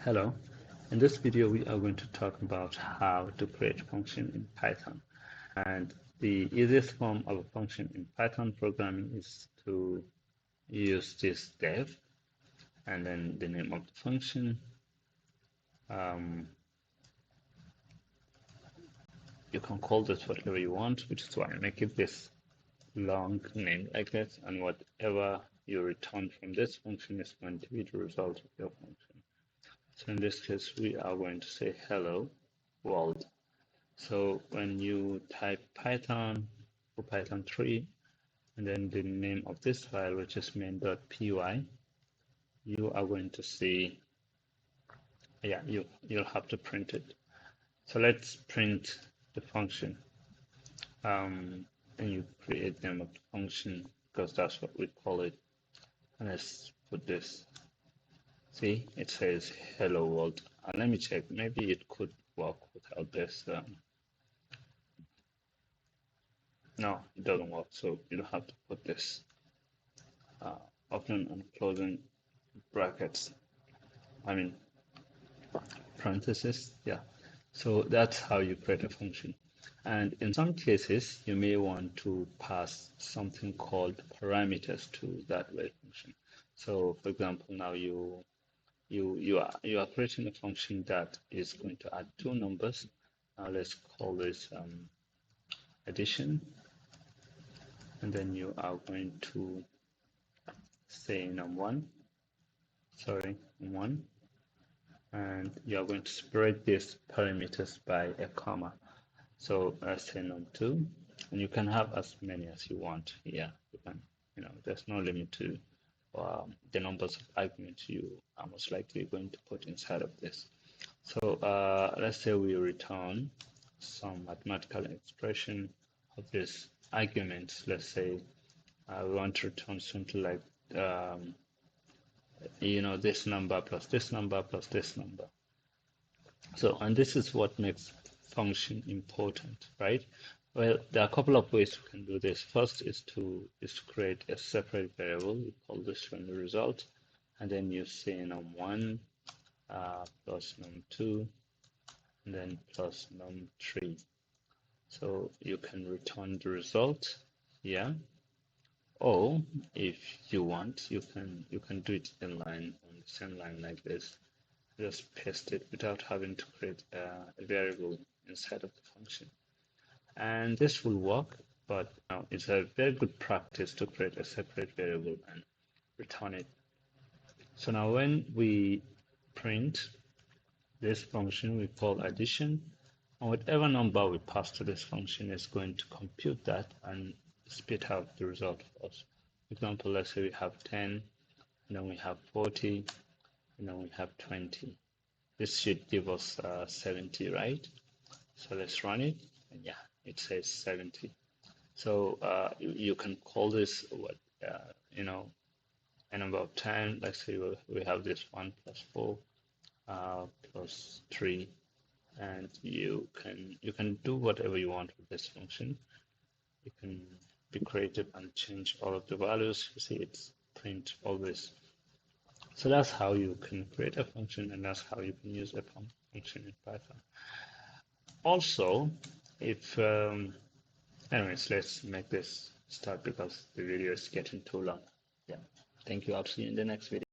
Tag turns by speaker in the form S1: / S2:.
S1: Hello. In this video, we are going to talk about how to create a function in Python. And the easiest form of a function in Python programming is to use this def and then the name of the function. You can call this whatever you want, which is why I make it this long name like this. And whatever you return from this function is going to be the result of your function. So in this case, we are going to say hello world. So when you type Python or Python 3 and then the name of this file, which is main.py, you are going to see, you'll have to print it. So let's print the function. And you create the name of the function because that's what we call it. And let's put this. See, it says hello world. And let me check. Maybe it could work without this. No, it doesn't work. So you have to put this open and closing brackets. I mean, parentheses. Yeah. So that's how you create a function. And in some cases, you may want to pass something called parameters to that very function. So, for example, now you are creating a function that is going to add two numbers. Now let's call this addition, and then you are going to say num1, and you are going to separate these parameters by a comma. So let's say num2, and you can have as many as you want here. You can, there's no limit to the numbers of arguments you are most likely going to put inside of this. So let's say we return some mathematical expression of this arguments. Let's say we want to return something like this number plus this number plus this number. So, and this is what makes function important, right? Well, there are a couple of ways we can do this. First is to create a separate variable. We call this one the result, and then you say num1 plus num2, and then plus num3. So you can return the result here, or if you want, you can do it in line on the same line like this. Just paste it without having to create a variable inside of the function. And this will work, but it's a very good practice to create a separate variable and return it. So now when we print this function we call addition, and whatever number we pass to this function is going to compute that and spit out the result for us. For example, let's say we have 10, and then we have 40, and then we have 20. This should give us 70, right? So let's run it, and yeah, it says 70. So you can call this a number of 10. Let's say we have this 1 plus 4 plus 3, and you can do whatever you want with this function. You can be creative and change all of the values. You see, it's print always. So that's how you can create a function, and that's how you can use a function in Python. Also, if anyways, let's make this start because the video is getting too long. Yeah, thank you. I'll see you in the next video.